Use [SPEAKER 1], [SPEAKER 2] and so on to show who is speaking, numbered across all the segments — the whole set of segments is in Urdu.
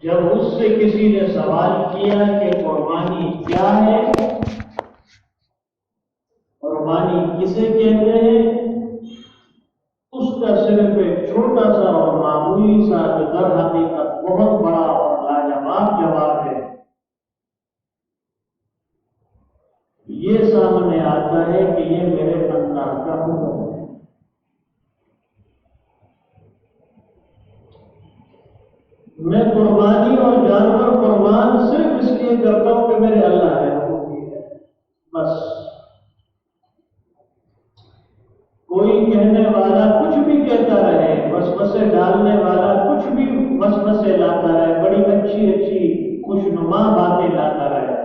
[SPEAKER 1] جب اس سے کسی نے سوال کیا کہ قربانی کیا ہے، قربانی کسے کہتے ہیں، اس کا صرف ایک چھوٹا سا اور معمولی سا جو در حقیقت بہت بڑا اور لاجواب جواب ہے، یہ سامنے آتا ہے کہ یہ میرے اللہ کا حکم ہے۔ میں قربانی اور جانور قربان صرف اس لیے کرتا ہوں کہ میرے اللہ نے حکم دیا ہے، بس۔ کوئی کہنے والا کچھ بھی کہتا رہے، وسوسے ڈالنے والا کچھ بھی وسوسے لاتا رہے، بڑی اچھی اچھی خوشنما باتیں لاتا رہے،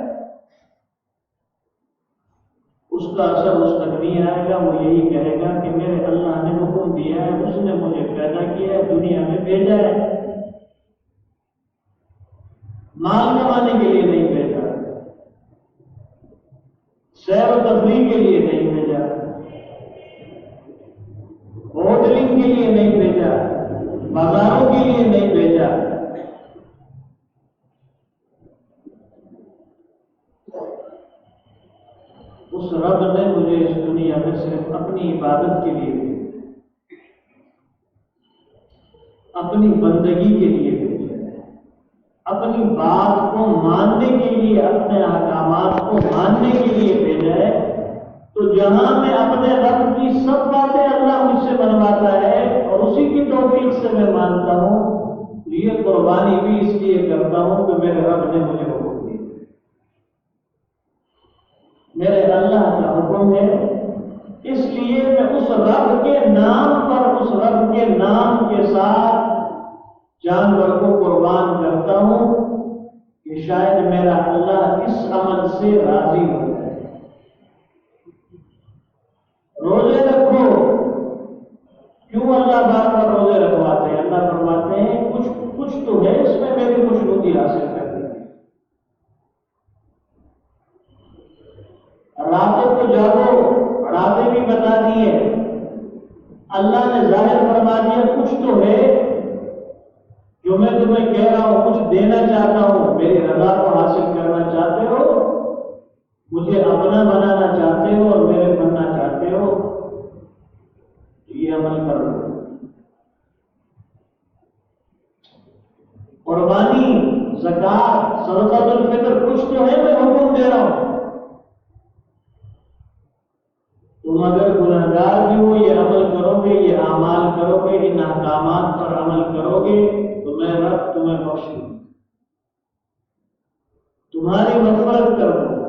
[SPEAKER 1] اس کا اثر اس تک نہیں آئے گا۔ وہ یہی کہے گا کہ میرے اللہ نے حکم دیا ہے، اس نے مجھے پیدا کیا ہے، دنیا میں بھیجا ہے، مال کمانے کے لیے نہیں بھیجا، سیر و تفریح کے لیے نہیں بھیجا، ہوٹلنگ کے لیے نہیں بھیجا، بازاروں کے لیے نہیں بھیجا۔ اس رب نے مجھے اس دنیا میں صرف اپنی عبادت کے لیے بھیجا، اپنی بندگی کے لیے بھیجا، اپنی بات کو ماننے کے لیے، اپنے احکامات کو ماننے کے لیے بھیجا ہے۔ تو جہاں میں اپنے رب کی سب باتیں اللہ مجھ سے بنواتا ہے اور اسی کی توفیق سے میں مانتا ہوں، تو یہ قربانی بھی اس لیے کرتا ہوں کہ میرے رب نے مجھے حکم دیا، میرے اللہ کا حکم ہے، اس لیے میں اس رب کے نام پر، اس رب کے نام کے ساتھ جانور کو قربان کرتا ہوں کہ شاید میرا اللہ اس عمل سے راضی ہو جائے۔ روزے رکھو، کیوں اللہ بار بار روزے رکھواتے ہیں؟ اللہ فرماتے ہیں کچھ تو ہے اس میں میری خوشنودی حاصل کرنی ہے۔ راتوں کو جاگو، راتیں بھی بتا دی ہے، اللہ نے ظاہر فرما دیا کچھ تو ہے جو میں تمہیں کہہ رہا ہوں، کچھ دینا چاہتا ہوں، میری رضا کو حاصل کرنا چاہتے ہو، مجھے اپنا بنانا چاہتے ہو اور میرے بننا چاہتے ہو، یہ عمل کر لو۔ قربانی، زکات، صدقۃ الفطر، کچھ تو ہے میں حکم دے رہا ہوں، تم اگر گنہگار بھی ہو یہ عمل کرو گے، یہ اعمال کرو گے، ان احکامات پر عمل کرو گے تو میں رب تمہیں بخش دوں، تمہاری مغفرت کر دوں۔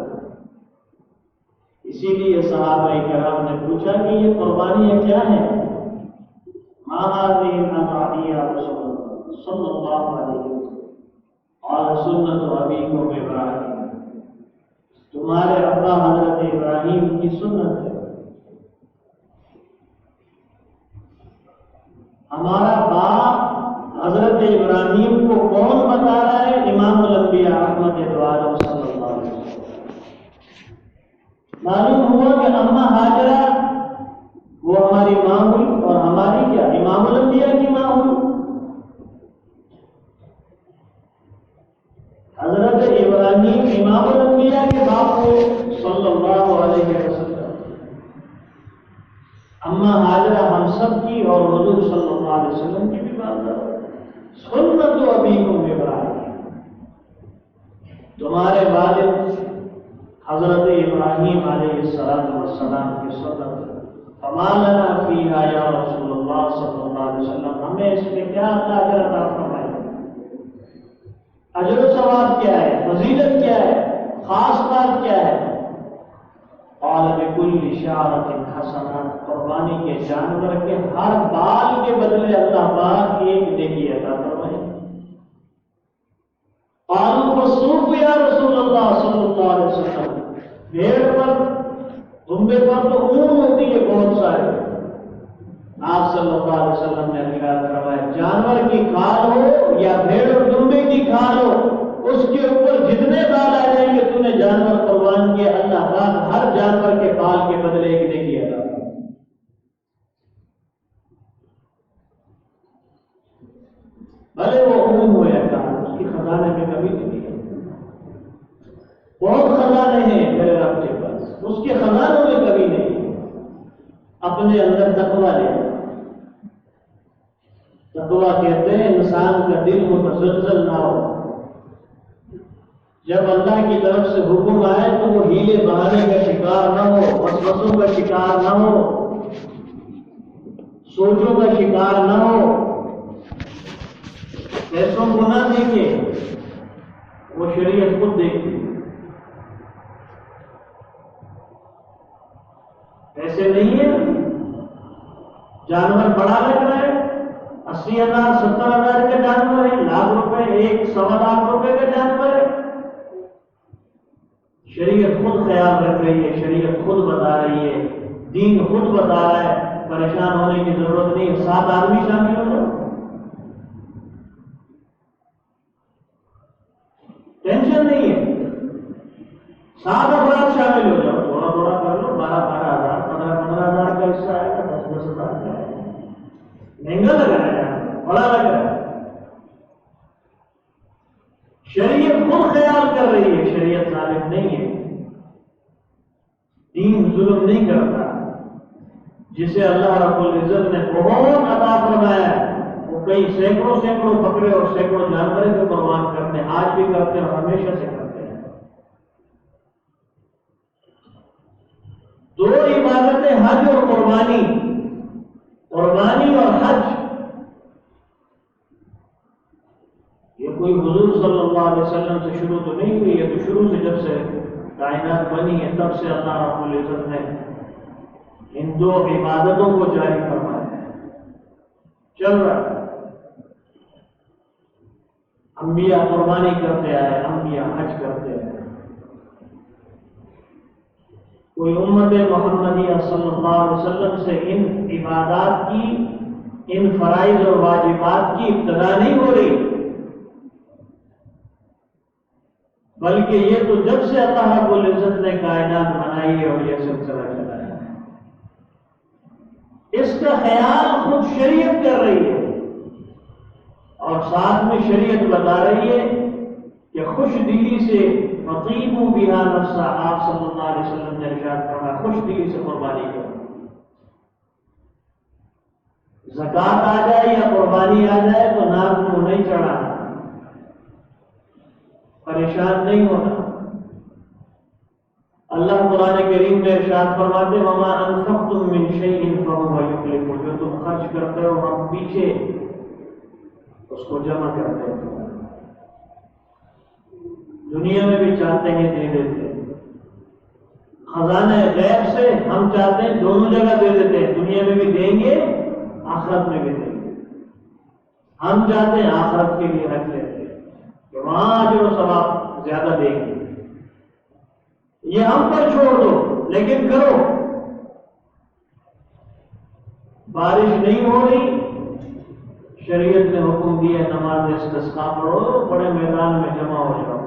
[SPEAKER 1] اسی لیے صحابہ کرام نے پوچھا کہ یہ قربانیاں کیا ہیں؟ ما هذه الأضاحي يا رسول اللہ صلی اللہ علیہ وسلم، قال سنت ابیکم ابراہیم، تمہارے ابا حضرت ابراہیم کی سنت ہے۔ ہمارا باپ حضرت ابراہیم کو کون بتا رہا ہے؟ امام الانبیاء احمد عالم صلی اللہ علیہ وسلم۔ معلوم ہوا کہ اماں ہاجرہ وہ ہماری ماں ہوئی اور ہماری کیا؟ امام الانبیاء کی ماں ہوئی۔ حضرت ابراہیم امام الانبیاء کے باپ ہوئے صلی اللہ علیہ وسلم۔ اماں ہاجرہ ہم سب کی اور حضور صلی اللہ علیہ وسلم کی بھی بات ہے۔ سنت ابیکم ابراہیم، تمہارے والد حضرت ابراہیم علیہ السلام کی سنت۔ فما لنا فیہا یا رسول اللہ صلی اللہ علیہ وسلم، ہمیں اس میں کیا اللہ اجر عطا فرمائے؟ اجر و ثواب کیا ہے؟ فضیلت کیا ہے؟ خاص بات کیا ہے؟ قال بکل شعرۃ حسنہ، قربانی کے جانور کے ہر بال کے بدلے اللہ پاک ایک نیکی عطا فرمائے۔ قالوا والصوف یا رسول اللہ صلی اللہ علیہ وسلم، بھیڑ پر، دمبے پر تو اون ہوتی ہے بہت سارے، آپ صلی اللہ علیہ وسلم نے ارشاد فرمایا جانور کی کھال ہو یا بھیڑ اور دمبے کی کھال ہو، اس کے اوپر جتنے بال آ جائیں گے تو نے جانور قربان کیا، اللہ پاک ہر جانور کے بال کے بدلے ایک نیکی عطا فرمائے۔ بھلے وہ اون ہو یا کان، اس کی خزانے میں کبھی نہیں ہے. بہت خزانے ہیں میرے رب کے پاس، اس کے خزانوں میں کبھی نہیں ہے. اپنے اندر تقویٰ لے. تقویٰ کہتے ہیں انسان کا دل متزلزل نہ ہو. جب اللہ کی طرف سے حکم آئے تو وہ ہیلے بہانے کا شکار نہ ہو، وسوسوں کا شکار نہ ہو، سوچوں کا شکار نہ ہو، پیسوں کو نہ دیکھے. وہ شریعت خود دیکھتی. ایسے نہیں ہے جانور بڑا لگ رہا ہے، 80,000 70,000 کا جانور ہے، لاکھ روپے 1.25 روپے کا جانور ہے. شریعت خود خیال رکھ رہی ہے، شریعت خود بتا رہی ہے، دین خود بتا رہا ہے. پریشان ہونے کی ضرورت نہیں. 7 آدمی شامل ہو جاؤ، ٹینشن نہیں ہے. 7 افراد شامل ہو جاؤ، تھوڑا تھوڑا کر لو. 12,000 15,000 کا حصہ آئے گا، 10,000 کا آئے گا. مہنگا لگ رہا ہے، بڑا لگ رہا ہے. شریعت خود خیال کر رہی ہے، شریعت ظالم نہیں ہے. دین ظلم نہیں کرتا. جسے اللہ رب العزت نے بہت عطا فرمایا ہے وہ کئی سینکڑوں بکرے اور سینکڑوں جانوروں کو قربان کرتے ہیں. آج بھی کرتے ہیں اور ہمیشہ سے کرتے ہیں. 2 عبادتیں حج اور قربانی. قربانی اور حج یہ کوئی حضور صلی اللہ علیہ وسلم سے شروع تو نہیں ہوئی، یہ تو شروع سے جب سے کائنات بنی ہے تب سے اللہ رب العزت نے ان 2 عبادتوں کو جاری فرمایا ہے. چل رہا ہے. انبیاء قربانی کرتے آئے، انبیاء حج کرتے آئے. کوئی امت محمدیہ صلی اللہ علیہ وسلم سے ان عبادات کی، ان فرائض اور واجبات کی ابتدا نہیں ہو رہی، بلکہ یہ تو جب سے اللہ رب العزت نے کائنات بنائی ہے اور یہ سلسلہ چلا ہے. اس کا خیال خود شریعت کر رہی ہے اور ساتھ میں شریعت بتا رہی ہے کہ خوش دلی سے فطیبوا بها نفسا. آپ صلی اللہ علیہ وسلم نے ارشاد فرمایا خوش دلی سے قربانی کرو. زکات آ جائے یا قربانی آ جائے تو ناک منہ نہیں چڑھانا، پریشان نہیں ہونا. اللہ قرآن کریم میں ارشاد فرماتے وما انفقتم من شیء فهو یخلفہ. جو تم خرچ کرتے ہو ہم پیچھے اس کو جمع کرتے ہیں. دنیا میں بھی چاہتے ہیں دے دیتے ہیں، خزانہ غیب سے ہم چاہتے ہیں دونوں جگہ دے دیتے ہیں. دنیا میں بھی دیں گے، آخرت میں بھی دیں گے. ہم چاہتے ہیں آخرت کے لیے رکھ لیتے ہیں کہ وہاں اجر و ثواب زیادہ دیں گے. یہ ہم پر چھوڑ دو لیکن کرو. بارش نہیں ہو رہی، شریعت نے حکم دیا نماز استسقاء پڑھو، بڑے میدان میں جمع ہو جاؤ.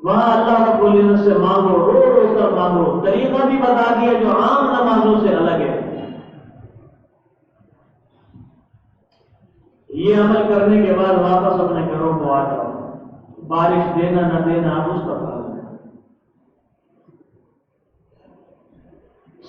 [SPEAKER 1] وہاں اللہ رب العزت سے مانگو، رو رو کر مانگو. طریقہ بھی بتا دیا جو عام نمازوں سے الگ ہے. یہ عمل کرنے کے بعد واپس اپنے گھروں کو آ جاؤ. بارش دینا نہ دینا اب اس کا حال ہے.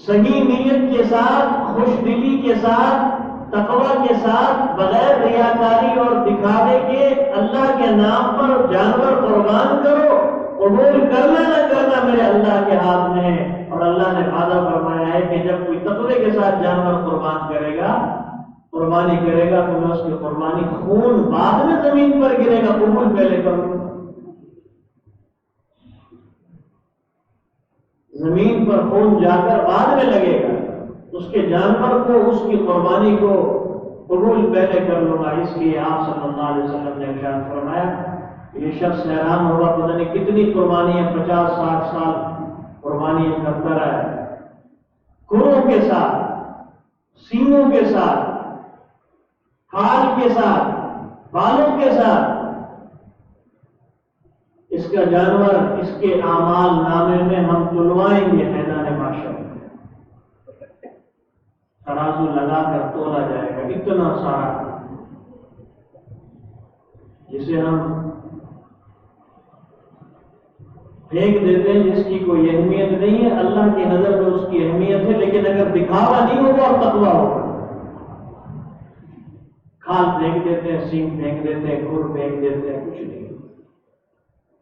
[SPEAKER 1] صحیح نیت کے ساتھ، خوش دلی کے ساتھ، تقوی کے ساتھ، بغیر ریاکاری اور دکھاوے کے اللہ کے نام پر جانور قربان کرو. قبول کرنا نہ کرنا میرے اللہ کے ہاتھ میں ہے. اور اللہ نے وعدہ فرمایا ہے کہ جب کوئی تقوی کے ساتھ جانور قربان کرے گا، قربانی کرے گا تو میں اس کی قربانی خون بعد میں زمین پر گرے گا، قبول پہلے کروں. زمین پر خون جا کر بعد میں لگے گا. اس کے جانور کو، اس کی قربانی کو قبول پہلے کر لوں گا. اس لیے آپ صلی اللہ علیہ وسلم نے ارشاد فرمایا یہ شخص حیران ہوگا پتہ نہیں کتنی قربانیاں 50-60 سال قربانیاں کرتا رہا ہے، کھروں کے ساتھ، سینگوں کے ساتھ، کھال کے ساتھ، بالوں کے ساتھ. اس کا جانور اس کے اعمال نامے میں ہم تلوائیں گے میدان محشر میں. ترازو لگا کر تولا جائے گا اتنا سارا. جسے ہم پھینک دیتے ہیں، جس کی کوئی اہمیت نہیں ہے، اللہ کی نظر میں اس کی اہمیت ہے، لیکن اگر دکھاوا نہیں ہوگا اور تقویٰ ہوگا، کھال پھینک دیتے ہیں، سینگ پھینک دیتے ہیں، کھر پھینک دیتے ہیں، کچھ نہیں،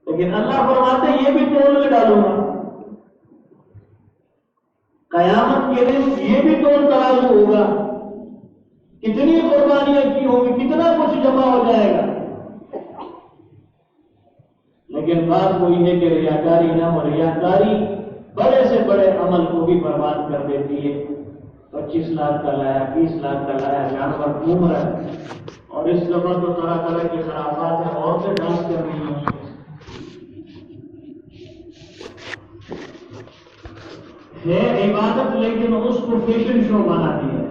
[SPEAKER 1] لیکن اللہ فرماتے ہیں یہ بھی تول میں ڈالوں گا، قیامت کے دن یہ بھی تول ترازو ہوگا، کتنی قربانیاں کی ہوں گی، کتنا کچھ جمع ہو جائے گا، لیکن بات وہی ہے کہ ریاکاری نہ ہو، ریاکاری بڑے سے بڑے عمل کو بھی برباد کر دیتی ہے۔ 25 لاکھ کا لایا، 20 لاکھ کا لایا، جانور گھوم رہا ہے، اور اس دفعہ تو طرح طرح کے خرافات ہیں، عورتیں ڈانس کر رہی ہیں، ہے عبادت لیکن اس کو فیشن شو بنا دیا،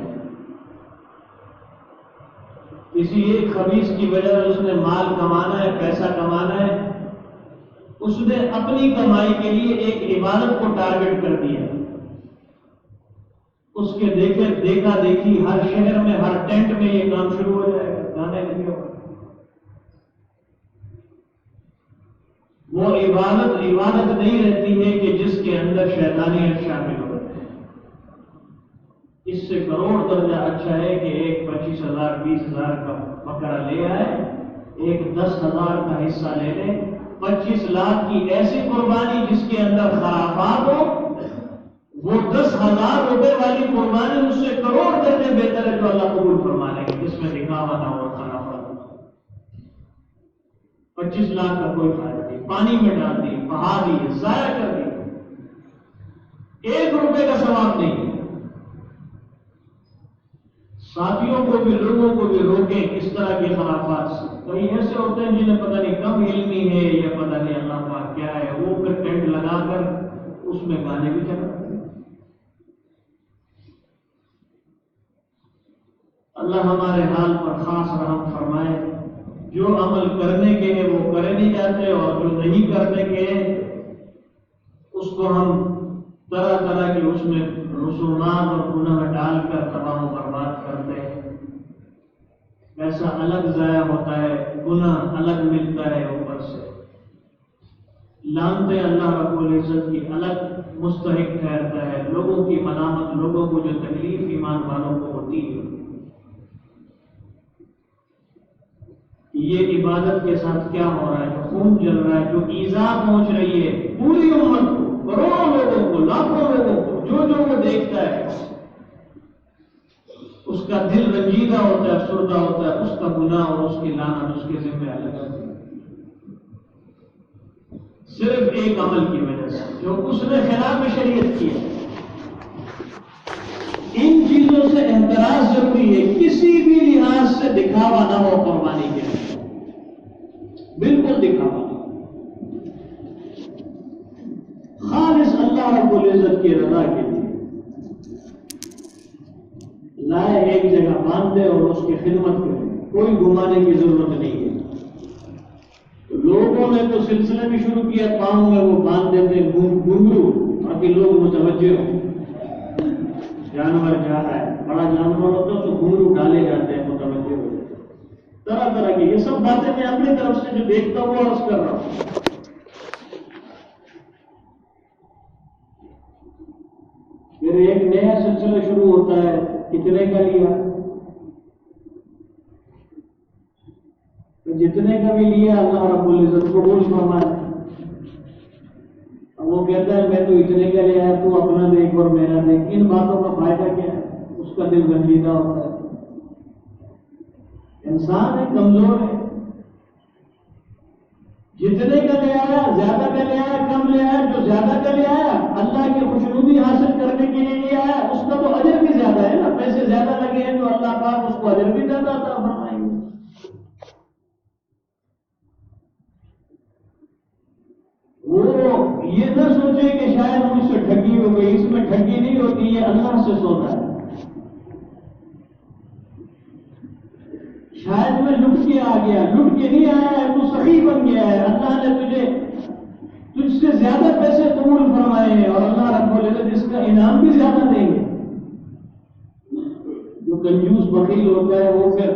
[SPEAKER 1] کسی ایک خبیث کی وجہ سے اس نے مال کمانا ہے، پیسہ کمانا ہے، اس نے اپنی کمائی کے لیے ایک عبادت کو ٹارگٹ کر دیا، اس کے دیکھا دیکھی ہر شہر میں، ہر ٹینٹ میں یہ کام شروع ہو جائے گا، گانے لگے ہوئے، وہ عبادت نہیں رہتی ہے کہ جس کے اندر شیطانیت شامل ہو۔ اس سے کروڑ درجہ اچھا ہے کہ ایک 25,000 20,000 کا بکرا لے آئے، ایک 10,000 کا حصہ لے لے، 25 لاکھ کی ایسی قربانی جس کے اندر خرافات ہو، وہ 10,000 روپے والی قربانی اس سے کروڑ درجے بہتر ہے، جو اللہ قبول فرما لیں گے، جس میں دکھاوا نہ ہو، خرافات ہو۔ 25 لاکھ کا کوئی فائدہ نہیں، پانی میں ڈال دی، بہا دی، ضائع کر دی، 1 روپے کا ثواب نہیں۔ ساتھیوں کو بھی، لوگوں کو بھی روکیں اس طرح کے خرافات سے۔ کئی ایسے ہوتے ہیں جنہیں پتہ نہیں کم علمی ہے یا پتہ نہیں اللہ پاک کیا ہے، وہ پھر ٹینٹ لگا کر اس میں گانے بھی چلاتے ہیں۔ اللہ ہمارے حال پر خاص رحم فرمائے، جو عمل کرنے کے ہیں وہ کرے نہیں جاتے، اور جو نہیں کرنے کے ہیں اس کو ہم طرح طرح کے اس میں رسومات اور گناہ ڈال کر تباہ و برباد کرتے ہیں، پیسہ الگ ضائع ہوتا ہے، گناہ الگ ملتا ہے، اوپر سے لانتے اللہ رب العزت کی الگ مستحق ٹھہرتا ہے، لوگوں کی ملامت، لوگوں کو جو تکلیف ایمان والوں کو ہوتی ہے، یہ عبادت کے ساتھ کیا ہو رہا ہے، جو خون جل رہا ہے، جو ایذا پہنچ رہی ہے پوری امت کو، کروڑوں لوگوں کو، لاکھوں لوگوں کو، جو وہ دیکھتا ہے اس کا دل رنجیدہ ہوتا ہے، افسردہ ہوتا ہے، اس کا گناہ اور اس کی لعنت اس کے ذمہ الگ ہے، صرف ایک عمل کی وجہ سے جو اس نے خلاف شریعت کیا۔ ان چیزوں سے احتراز ضروری ہے، کسی بھی لحاظ سے دکھاوا نہ ہو قربانی کے لیے، بالکل دکھاوا نہ، خالص اللہ رب العزت کی رضا کے لیے لائے، ایک جگہ باندھ دے اور اس کی خدمت کرے، کوئی گھمانے کی ضرورت نہیں ہے۔ لوگوں نے تو سلسلے بھی شروع کیا، پاؤں میں وہ باندھ دیتے ہیں گھنگرو، تاکہ لوگ متوجہ ہوں، جانور جا رہا ہے، بڑا جانور ہوتا ہے تو گھنگرو ڈالے جاتے ہیں، متوجہ ہو جاتے ہیں، طرح طرح کی یہ سب باتیں میں اپنی طرف سے جو دیکھتا ہوں وہ عرض کر رہا ہوں۔ پھر ایک نیا سلسلہ شروع ہوتا ہے، کتنے کا لیا، تو جتنے کا بھی لیا اللہ رب العزت قبول فرمائے، وہ کہتا ہے میں تو اتنے کا لیا ہے، تو اپنا دیکھ اور میرا دیکھ، ان باتوں کا فائدہ کیا ہے، اس کا دل رنجیدہ ہوتا ہے، انسان ہے، کمزور ہے، جتنے کا لے آیا، زیادہ کا لے آیا، کم لے آیا، جو زیادہ کا لے آیا اللہ کی خوشنودی حاصل کرنے کے لیے لے آیا، اس کا تو اجر بھی زیادہ ہے نا، پیسے زیادہ لگے ہیں تو اللہ پاک اس کو اجر بھی زیادہ عطا فرمائیں گے۔ وہ یہ نہ سوچے کہ شاید مجھ سے ٹھگی ہو گئی، اس میں ٹھگی نہیں ہوتی، یہ اللہ سے سودا ہے، شاید میں لٹ کے آ گیا، لٹ کے نہیں آیا ہے، تو سخی بن گیا ہے، اللہ نے تجھ سے زیادہ پیسے قبول فرمائے ہیں، اور اللہ رب العزت اس کا انعام بھی زیادہ دیں گے۔ جو کنجوس بخیل ہوتا ہے وہ پھر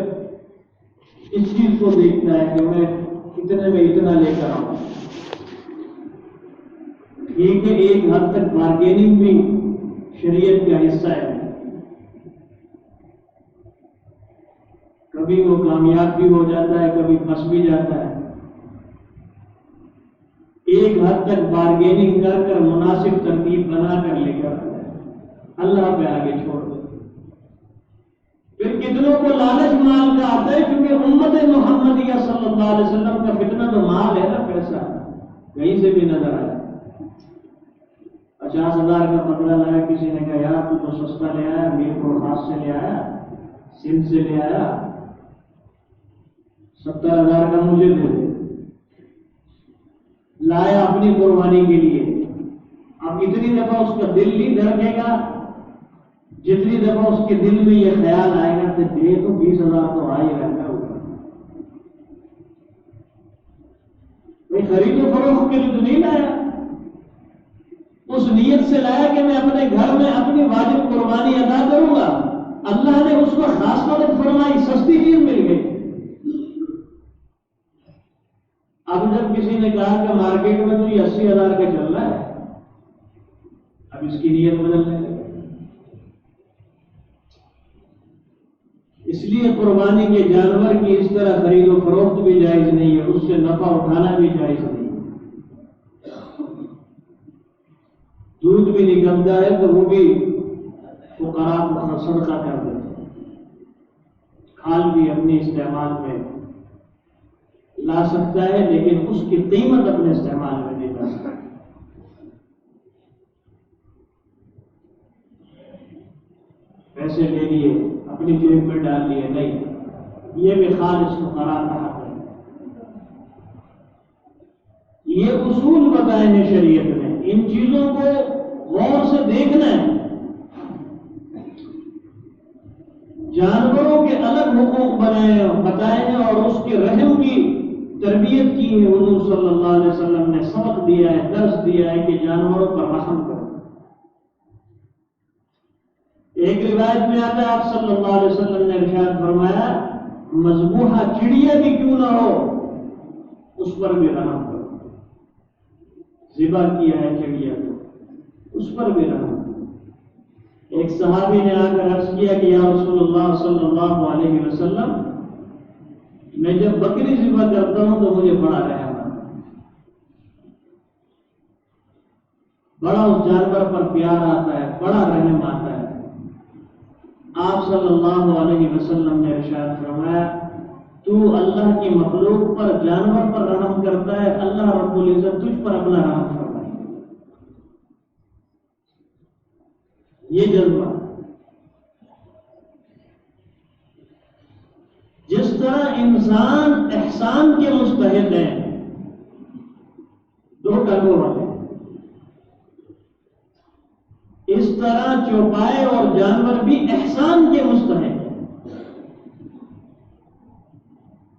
[SPEAKER 1] اس چیز کو دیکھتا ہے کہ میں اتنے میں اتنا لے کر آؤں. ٹھیک ہے، ایک حد تک بارگیننگ بھی شریعت کا حصہ ہے. کبھی وہ کامیاب بھی ہو جاتا ہے، کبھی پھنس بھی جاتا ہے. ایک حد تک بارگیننگ کر کر مناسب ترتیب بنا کر لے کر اللہ پہ آگے چھوڑ دو. پھر کتنوں کو لالچ مال کا آتا ہے، کیونکہ امت محمدیہ صلی اللہ علیہ وسلم کا فتنہ تو مال ہے نا، پیسہ کہیں سے بھی نظر آیا. 50,000 کا پتلا لایا، کسی نے کہا یار تو سستا لے آیا، میر کو خاص سے لے آیا، سندھ سے لے آیا، 70,000 کا مجھے دے دے. لایا اپنی قربانی کے لیے. اب اتنی دفعہ اس کا دل نہیں دھڑکے گا جتنی دفعہ اس کے دل میں یہ خیال آئے گا کہ دے تو 20,000 تو آ ہی رہتا ہوگا. کوئی خرید و فروخت کے لیے تو نہیں لایا، اس نیت سے لایا کہ میں اپنے گھر میں اپنی واجب قربانی ادا کروں گا. اللہ نے اس کو خاص مدد فرمائی، سستی چیز مل گئی. اب جب کسی نے کہا کہ مارکیٹ میں تو یہ 80,000 کا چل رہا ہے، اب اس کی نیت بدلنے لگے. اس لیے قربانی کے جانور کی اس طرح خرید و فروخت بھی جائز نہیں ہے، اس سے نفع اٹھانا بھی جائز نہیں ہے. دودھ بھی نکلتا ہے تو وہ بھی فقراء کو صدقہ کر دیتے ہیں. کھال بھی اپنے استعمال میں لا سکتا ہے، لیکن اس کی قیمت اپنے استعمال میں نہیں لا سکتا. پیسے لے لیے اپنی جیب میں ڈال لیے، نہیں، یہ بھی خالص فقراء کا حق ہے. یہ اصول بتائے ہیں شریعت نے، ان چیزوں کو غور سے دیکھنا ہے. جانوروں کے الگ حقوق بتائے ہیں اور اس کے رحم کی تربیت کی ہے. حضور صلی اللہ علیہ وسلم نے سبق دیا ہے، درس دیا ہے کہ جانوروں پر رحم کرو. ایک روایت میں آتا ہے آپ صلی اللہ علیہ وسلم نے ارشاد فرمایا مذبوحہ چڑیا بھی کیوں نہ ہو اس پر بھی رحم کرو. ذبح کیا ہے چڑیا کو، اس پر بھی رحم کرو. ایک صحابی نے آ کر عرض کیا کہ یا رسول اللہ صلی اللہ علیہ وسلم، میں جب بکری ذبح کرتا ہوں تو مجھے بڑا رحم آتا ہے، بڑا اس جانور پر پیار آتا ہے، بڑا رحم آتا ہے. آپ صلی اللہ علیہ وسلم نے ارشاد فرمایا تو اللہ کی مخلوق پر، جانور پر رحم کرتا ہے، اللہ رب العزت تجھ پر اپنا رحم فرمائے. یہ جذبہ جس طرح انسان احسان کے مستحق ہیں، دو ٹنگوں والے، اس طرح چوپائے اور جانور بھی احسان کے مستحق ہیں.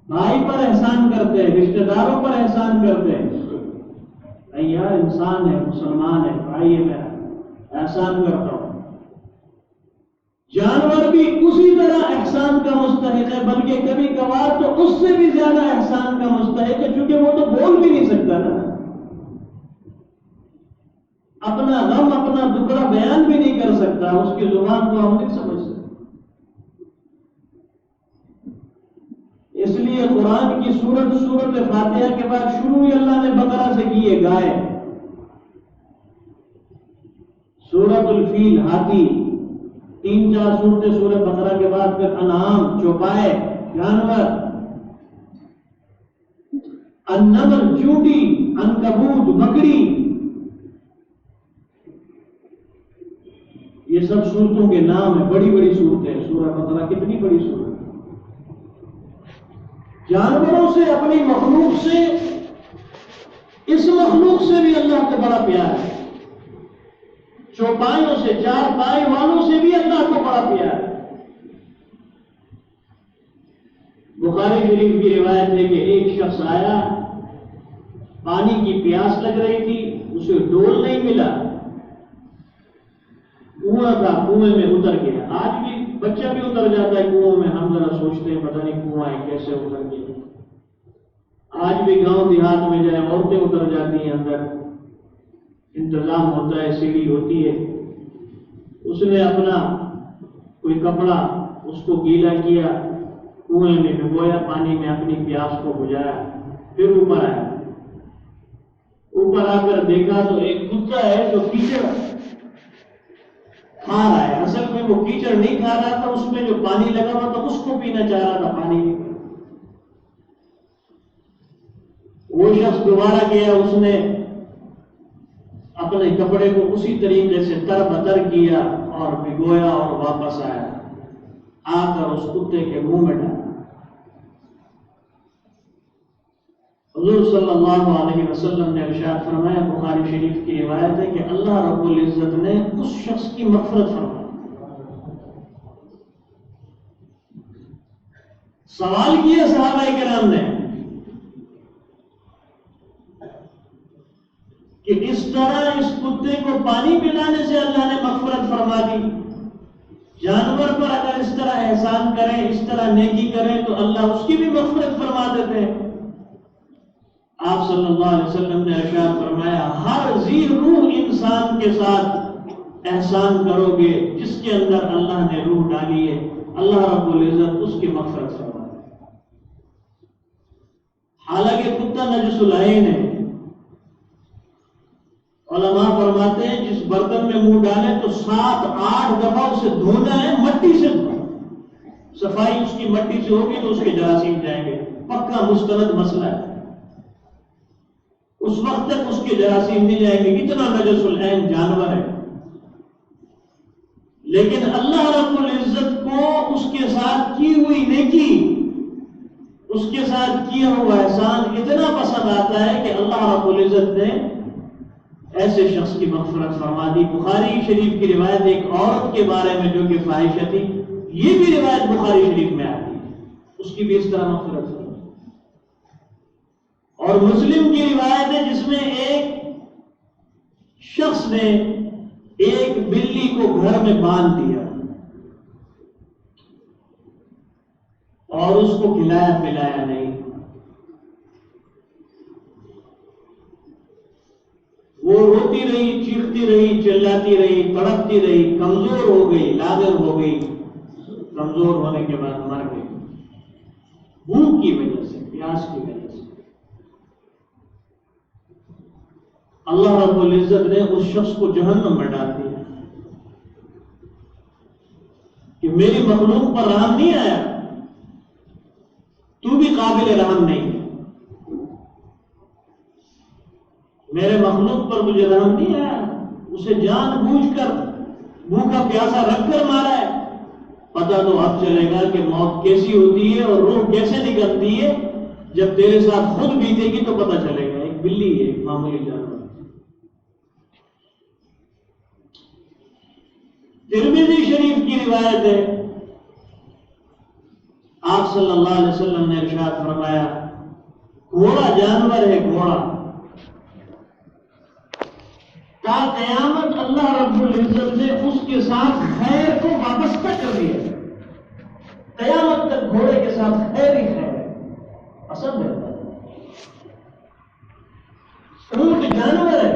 [SPEAKER 1] بھائی پر احسان کرتے ہیں، رشتہ داروں پر احسان کرتے ہیں. یار انسان ہے، مسلمان ہے، بھائی ہے، میں احسان کرتا ہوں. جانور بھی اسی طرح احسان کا مستحق ہے، بلکہ کبھی کبھار تو اس سے بھی زیادہ احسان کا مستحق ہے، کیونکہ وہ تو بول بھی نہیں سکتا نا، اپنا غم اپنا دکھڑا بیان بھی نہیں کر سکتا، اس کی زبان کو ہم نہیں سمجھ سکتے. اس لیے قرآن کی سورت فاتحہ کے بعد شروع ہی اللہ نے بقرہ سے کی ہے، گائے. سورت الفیل ہاتھی، 3-4 سورتیں سورہ بقرہ کے بعد پھر انعام چوپائے جانور، النمل چونٹی، عنکبوت بکری. یہ سب سورتوں کے نام ہیں، بڑی بڑی صورتیں. سورہ بقرہ کتنی بڑی صورت. جانوروں سے، اپنی مخلوق سے، اس مخلوق سے بھی اللہ کو بڑا پیار ہے. چوپائیوں سے، 4 پائے والوں سے بھی اللہ کو بڑا پیار ہے. بخاری شریف کی روایت ہے کہ ایک شخص آیا، پانی کی پیاس لگ رہی تھی، اسے ڈول نہیں ملا، کنواں تھا، کنویں میں اتر گیا. آج بھی بچہ بھی اتر جاتا ہے کنویں میں، ہم ذرا سوچتے ہیں پتہ نہیں کنواں ہے کیسے اتر گئے۔ آج بھی گاؤں دیہات میں جائے عورتیں اتر جاتی ہیں اندر، انتظام ہوتا ہے، سیڑھی ہوتی ہے، اس نے اپنا کوئی کپڑا اس کو گیلا کیا، کنویں میں ڈبویا، پانی میں اپنی پیاس کو بجھایا، پھر اوپر آیا۔ اوپر آ کر دیکھا تو ایک کتا ہے جو کیچڑ کھا رہا ہے۔ اصل میں وہ کیچڑ نہیں کھا رہا تھا، اس میں جو پانی لگا ہوا تھا اس کو پینا چاہ رہا تھا، پانی نہیں۔ وہ شخص دوبارہ گیا، اس نے اپنے کپڑے کو اسی طریقے سے تر بتر کیا اور بھگویا اور واپس آیا، آ کر اس کتے کے منہ میں ڈالا۔ حضور صلی اللہ علیہ وسلم نے ارشاد فرمایا، بخاری شریف کی روایت ہے کہ اللہ رب العزت نے اس شخص کی مغفرت فرمائی۔ سوال کیا صحابہ کرام نے کہ اس طرح اس کتے کو پانی پلانے سے اللہ نے مغفرت فرما دی، جانور پر اگر اس طرح احسان کریں، اس طرح نیکی کریں تو اللہ اس کی بھی مغفرت فرما دیتے ہیں۔ آپ صلی اللہ علیہ وسلم نے ارشاد فرمایا، ہر ذی روح انسان کے ساتھ احسان کرو گے جس کے اندر اللہ نے روح ڈالی ہے، اللہ رب العزت اس کی مغفرت فرما دے۔ حالانکہ کتا نجس العین ہے، علماء فرماتے ہیں جس برتن میں منہ ڈالے تو 7-8 دفعہ اسے دھونا ہے، مٹی سے دھونا، صفائی اس کی مٹی سے ہوگی تو اس کے جراثیم جائیں گے، پکا مستند مسئلہ ہے، اس وقت تک اس کے جراثیم نہیں جائیں گے، اتنا نجس العین جانور ہے۔ لیکن اللہ رب العزت کو اس کے ساتھ کی ہوئی نیکی، اس کے ساتھ کیا ہوا احسان اتنا پسند آتا ہے کہ اللہ رب العزت نے ایسے شخص کی مغفرت فرما دی۔ بخاری شریف کی روایت ایک عورت کے بارے میں جو کہ فاحشہ تھی، یہ بھی روایت بخاری شریف میں آتی ہے، اس کی بھی اس طرح مغفرت فرما دی۔ اور مسلم کی روایت ہے جس میں ایک شخص نے ایک بلی کو گھر میں باندھ دیا اور اس کو کھلایا پلایا نہیں، وہ روتی رہی، چیختی رہی، چلاتی رہی، تڑپتی رہی، کمزور ہو گئی، لاغر ہو گئی، کمزور ہونے کے بعد مر گئی، بھوک کی وجہ سے، پیاس کی وجہ سے۔ اللہ رب العزت نے اس شخص کو جہنم میں ڈال دیا کہ میری مخلوق پر رحم نہیں آیا، تو بھی قابل رحم نہیں، میرے مخلوق پر مجھے رحم نہیں آیا، اسے جان بوجھ کر بھوکا پیاسا رکھ کر مارا ہے۔ پتہ تو اب چلے گا کہ موت کیسی ہوتی ہے اور روح کیسے نکلتی ہے، جب تیرے ساتھ خود بیتے گی تو پتہ چلے گا۔ ایک بلی ہے، ایک معمولی جانور۔ ترمذی شریف کی روایت ہے، آپ صلی اللہ علیہ وسلم نے ارشاد فرمایا، گھوڑا جانور ہے، گھوڑا تا قیامت اللہ رب العزت نے اس کے ساتھ خیر کو وابستہ کر دیا، قیامت تک گھوڑے کے ساتھ خیر ہی خیر ہے، پسند ہے۔ اونٹ جانور ہے،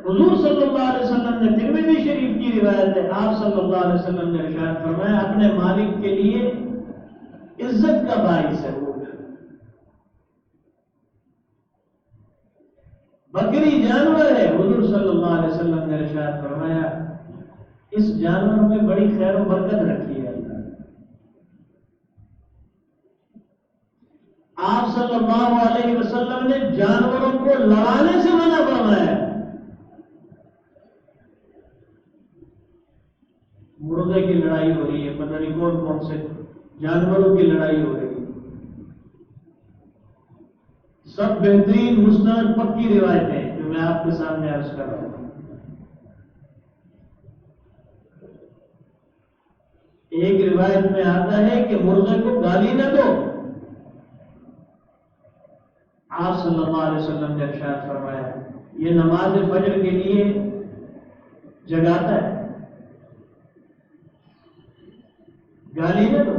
[SPEAKER 1] حضور صلی اللہ علیہ وسلم نے، ترمذی شریف کی روایت ہے، آپ صلی اللہ علیہ وسلم نے ارشاد فرمایا، اپنے مالک کے لیے عزت کا باعث ہے اونٹ۔ بکری جانور ہے، حضور صلی اللہ علیہ وسلم نے ارشاد فرمایا، اس جانور میں بڑی خیر و برکت رکھی ہے اللہ۔ آپ صلی اللہ علیہ وسلم نے جانوروں کو لڑانے سے منع فرمایا۔ مرغے کی لڑائی ہو رہی ہے، پتہ نہیں کون کون سے جانوروں کی لڑائی ہو رہی ہے، سب بہترین مستند پکی روایتیں جو میں آپ کے سامنے عرض کر رہا ہوں۔ ایک روایت میں آتا ہے کہ مرغے کو گالی نہ دو، آپ صلی اللہ علیہ وسلم نے ارشاد فرمایا، یہ نماز فجر کے لیے جگاتا ہے، گالی نہ دو.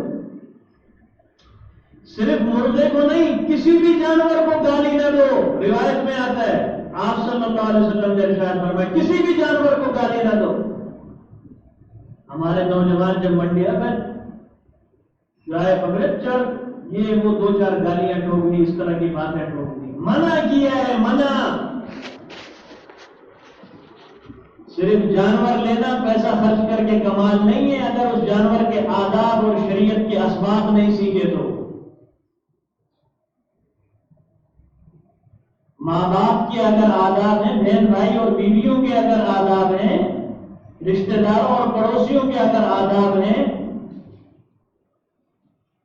[SPEAKER 1] صرف مردے کو نہیں، کسی بھی جانور کو گالی نہ دو. روایت میں آتا ہے آپ صلی اللہ علیہ وسلم نے ارشاد فرمایا کسی بھی جانور کو گالی نہ دو. ہمارے نوجوان جب منڈیا میں گائے پکڑے چڑھ، یہ وہ دو چار گالیاں ٹھوک دی، اس طرح کی باتیں ٹھوک دی. منع کیا ہے، منع. صرف جانور لینا پیسہ خرچ کر کے کمال نہیں ہے، اگر اس جانور کے آداب اور شریعت کے اسباق نہیں سیکھے تو. ماں باپ کے اگر آداب ہیں، بہن بھائی اور بیویوں کے اگر آداب ہیں، رشتہ داروں اور پڑوسیوں کے اگر آداب ہیں،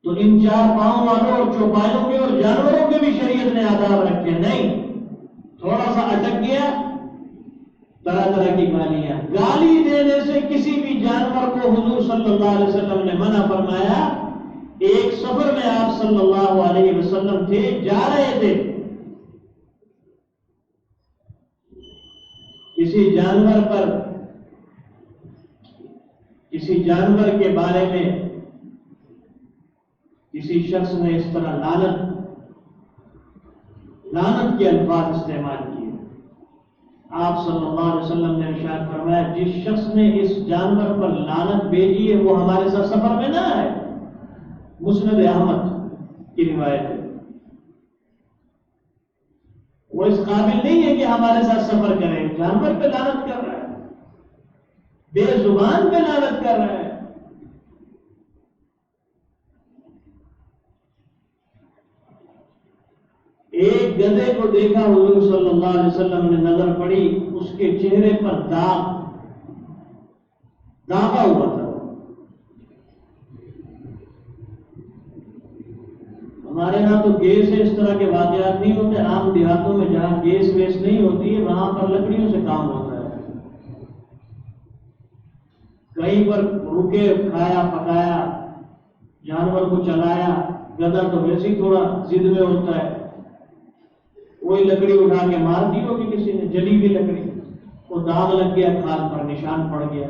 [SPEAKER 1] تو ان چار پاؤں والوں اور چوپایوں کے اور جانوروں کے بھی شریعت نے آداب رکھے. نہیں، تھوڑا سا اٹک گیا، طرح طرح کی گالیاں. گالی دینے سے کسی بھی جانور کو حضور صلی اللہ علیہ وسلم نے منع فرمایا. ایک سفر میں آپ صلی اللہ علیہ وسلم تھے، جا رہے تھے، کسی جانور کے بارے میں کسی شخص نے اس طرح لعنت کے الفاظ استعمال کیے. آپ صلی اللہ علیہ وسلم نے ارشاد فرمایا جس شخص نے اس جانور پر لعنت بھیجی ہے وہ ہمارے ساتھ سفر میں نہ آئے. مسند احمد کی روایت ہے. وہ اس قابل نہیں ہے کہ ہمارے ساتھ سفر کرے. جانور پہ لعنت کر رہا ہے، بے زبان پہ لعنت کر رہا ہے. ایک گدھے کو دیکھا حضور صلی اللہ علیہ وسلم نے، نظر پڑی، اس کے چہرے پر داغا ہوا تھا. ہمارے یہاں تو گیس ہے، اس طرح کے واقعات نہیں ہوتے. عام دیہاتوں میں جہاں گیس ویس نہیں ہوتی ہے وہاں پر لکڑیوں سے کام ہوتا ہے. کہیں پر رکے، کھایا پکایا، جانور کو چلایا. گدھا تو ویسے ہی تھوڑا ضد میں ہوتا ہے، وہی لکڑی اٹھا کے مار دی ہوگی کسی نے، جلی ہوئی لکڑی، وہ داغ لگ گیا، کھال پر نشان پڑ گیا.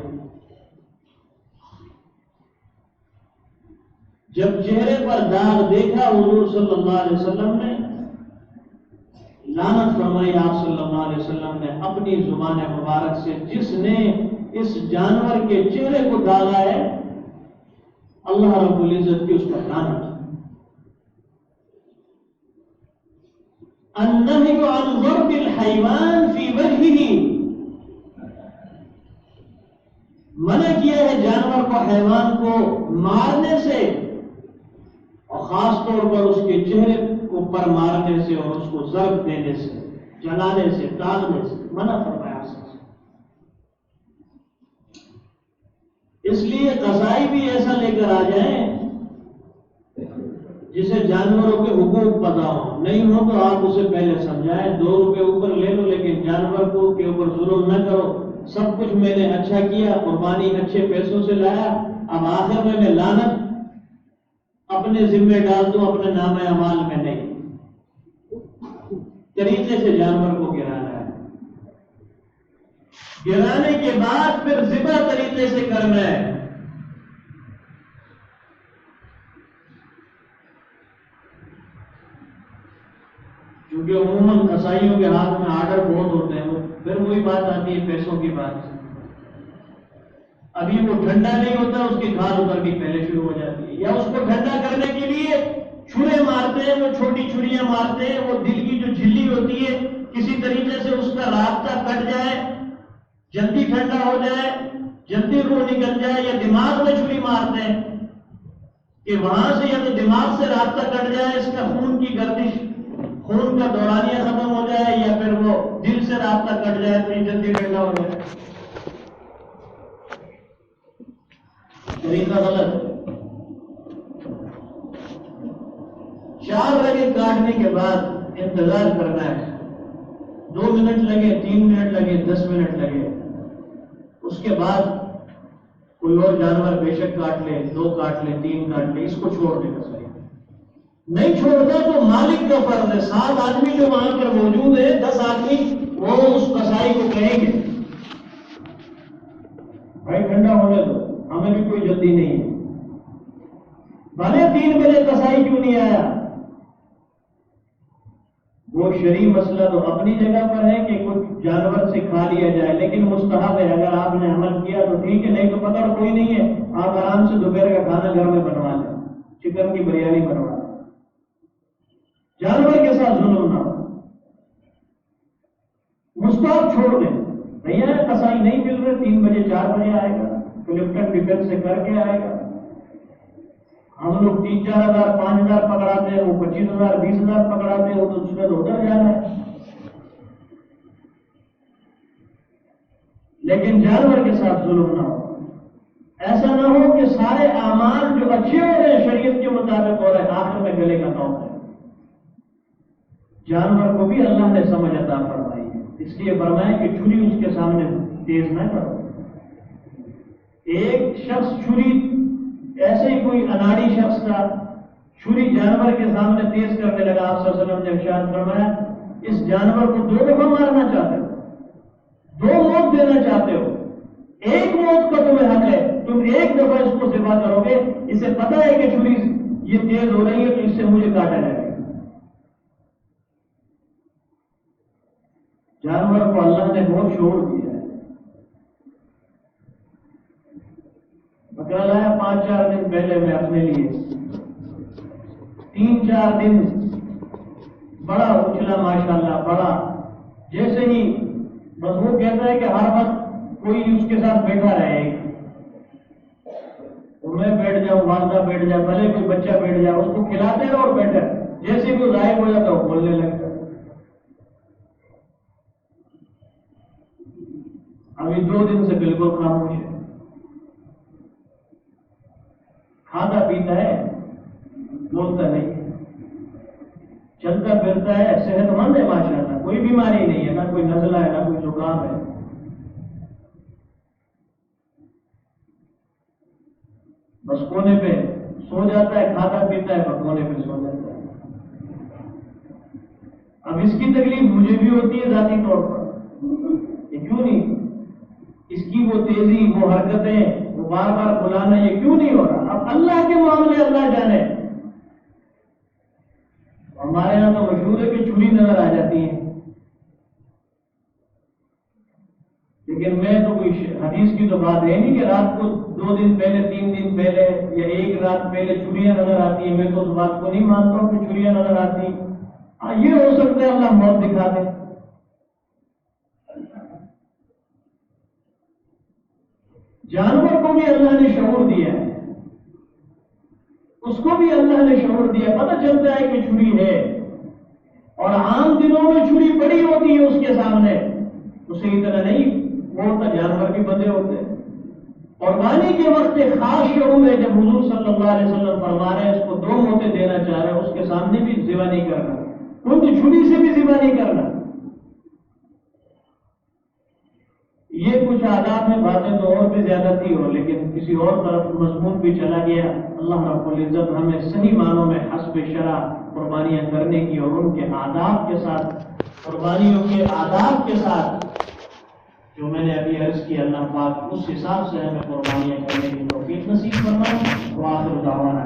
[SPEAKER 1] جب چہرے پر داغ دیکھا حضور صلی اللہ علیہ وسلم نے لعنت فرمائی. آپ صلی اللہ علیہ وسلم نے اپنی زبان مبارک سے جس نے اس جانور کے چہرے کو ڈالا ہے اللہ رب العزت کی اس پر لعنت. النهي عن ضرب الحيوان في وجهه، منع کیا ہے جانور کو، حیوان کو مارنے سے، اور خاص طور پر اس کے چہرے کو پر مارنے سے اور اس کو ضرب دینے سے، جلانے سے، داغنے سے منع فرمایا. اس لیے قصائی بھی ایسا لے کر آ جائیں جسے جانوروں کے حقوق پتہ ہو. نہیں ہو تو آپ اسے پہلے سمجھائیں، 2 روپے اوپر لے لو لیکن جانور کو کے اوپر ظلم نہ کرو. سب کچھ میں نے اچھا کیا، قربانی اچھے پیسوں سے لایا، اب آخر میں لعنت اپنے ذمہ ڈال دوں، اپنے نام اعمال میں نہیں. طریقے سے جانور کو گرانا ہے، گرانے کے بعد پھر ذبح طریقے سے کرنا ہے. کیونکہ عموماً قصائیوں کے ہاتھ میں آرڈر بہت ہوتے ہیں، پھر وہی بات آتی ہے پیسوں کی بات. ابھی وہ ٹھنڈا نہیں ہوتا، اس کی کھال اتر کے پہلے شروع ہو جاتی ہے، یا اس کو ٹھنڈا کرنے کے لیے چھرے مارتے ہیں، وہ چھوٹی چھریاں مارتے ہیں. وہ دل کی جو جھلی ہوتی ہے کسی طریقے سے اس کا رابطہ کٹ جائے، جلدی ٹھنڈا ہو جائے، جلدی روح نکل جائے. یا دماغ میں چھری مارتے ہیں کہ وہاں سے یا تو دماغ سے رابطہ کٹ جائے، اس کا خون کی گردش، خون کا دورانیہ ختم ہو جائے، یا پھر وہ دل سے رابطہ کٹ جائے تو یہ جلدی ٹھنڈا ہو جائے. طریقہ غلط. 4 رگیں کاٹنے کے بعد انتظار کرنا ہے. 2 منٹ لگے، 3 منٹ لگے، 10 منٹ لگے. اس کے بعد کوئی اور جانور بے شک کاٹ لے، 2 کاٹ لے، 3 کاٹ لے، اس کو چھوڑ دے گا. صحیح نہیں چھوڑتا تو مالک کا فرض ہے. 7 آدمی جو وہاں پر موجود ہے، 10 آدمی وہ اس قصائی کو کہیں گے بھائی ٹھنڈا ہونے دو، ہمیں بھی کوئی جلدی نہیں ہے. بھلے 3 بجے قصائی کیوں نہیں آیا، وہ شرعی مسئلہ تو اپنی جگہ پر ہے کہ کچھ جانور سے کھا لیا جائے، لیکن مستحب ہے، اگر آپ نے عمل کیا تو ٹھیک ہے، نہیں تو پکڑ کوئی نہیں ہے، آپ آرام سے دوپہر کا کھانا گھر میں بنوا لیں، چکن کی بریانی بنوا لیں، جانور کے ساتھ ظلم نہ ہو، مستحب چھوڑ دیں۔ بھیا قصائی نہیں مل رہے، 3 بجے 4 بجے آئے گا، کلکٹر ڈیفینس سے کر کے آئے گا، ہم لوگ 3-4 ہزار 5,000 پکڑاتے ہیں، وہ 25,000 20,000 پکڑاتے ہیں، وہ تو اس کا تو ادھر جانا ہے۔ لیکن جانور کے ساتھ ظلم نہ ہو، ایسا نہ ہو کہ سارے اعمال جو اچھے ہو رہے ہیں شریعت کے مطابق ہو رہے ہیں، آخر میں گلے کا ٹوپ ہے۔ جانور کو بھی اللہ نے سمجھ عطا فرمائی ہے، اس لیے فرمایا کہ چھری اس کے سامنے تیز نہ کرو۔ ایک شخص چھری، ایسے ہی کوئی اناڑی شخص تھا، چھری جانور کے سامنے تیز کرنے لگا، آپ صلی اللہ علیہ وسلم نے ارشاد فرمایا اس جانور کو 2 دفعہ مارنا چاہتے ہو، 2 موت دینا چاہتے ہو، ایک موت کا تمہیں حق ہے، تم ایک دفعہ اس کو ذبح کرو گے، اسے پتا ہے کہ چھری یہ تیز ہو رہی ہے تو اس سے مجھے کاٹا جائے گا۔ جانور کو اللہ نے بہت شعور دیا ہے۔ بکرا لایا 5-4 دن پہلے میں اپنے لیے، 3-4 دن بڑا اچھلا ماشاءاللہ، بڑا، جیسے ہی بس وہ کہتا ہے کہ ہر وقت کوئی اس کے ساتھ بیٹھا رہے، اور میں بیٹھ جاؤں، والدہ بیٹھ جائے، بھلے کوئی بچہ بیٹھ جائے، اس کو کھلاتے رہو اور بیٹھے، جیسے کوئی غائب ہو جاتا وہ بولنے لگتا۔ ابھی 2 دن سے بالکل خاموش ہے، کھاتا پیتا ہے، بولتا نہیں، چلتا پھرتا ہے، صحت مند ہے ماشاءاللہ، کوئی بیماری نہیں ہے، نہ کوئی نزلہ ہے، نہ کوئی زکام ہے۔ بس کونے پہ سو جاتا ہے، کھاتا پیتا ہے، بس کونے پہ سو جاتا ہے۔ اب اس کی تکلیف مجھے بھی ہوتی ہے ذاتی طور پر، یہ کیوں نہیں، اس کی وہ تیزی، وہ حرکتیں، وہ بار بار بلانا، یہ کیوں نہیں ہو رہا؟ اب اللہ کے معاملے اللہ جانے۔ ہمارے یہاں تو مشہور ہے کہ چھری نظر آ جاتی ہے، لیکن میں تو کوئی حدیث کی تو بات ہے نہیں کہ رات کو 2 دن پہلے، 3 دن پہلے یا 1 رات پہلے چھریاں نظر آتی ہیں، میں تو اس بات کو نہیں مانتا ہوں کہ چھریاں نظر آتی ہیں۔ یہ ہو سکتا ہے اللہ موت دکھا دے۔ جانور کو بھی اللہ نے شعور دیا ہے، اس کو بھی اللہ نے شعور دیا، پتہ چلتا ہے کہ چھری ہے، اور عام دنوں میں چھری پڑی ہوتی ہے اس کے سامنے، اسے اتنا نہیں، وہ ہوتا جانور بھی بندے ہوتے ہیں۔ قربانی کے وقت ایک خاص شعور ہے، جب حضور صلی اللہ علیہ وسلم فرما رہے ہیں اس کو 2 موتیں دینا چاہ رہے ہیں، اس کے سامنے بھی ذبح نہیں کرنا، خود چھری سے بھی ذبح نہیں کرنا۔ یہ کچھ آداب میں باتیں تو اور بھی زیادہ تھی، اور لیکن کسی اور طرف مضمون بھی چلا گیا۔ اللہ رب العزت ہمیں صحیح معنوں میں حسب شرع قربانیاں کرنے کی، اور ان کے آداب کے ساتھ، قربانیوں کے آداب کے ساتھ جو میں نے ابھی عرض کی، اللہ پاک اس حساب سے ہمیں قربانیاں کرنے کی توفیق نصیب فرمائے۔ وآخر دعوانا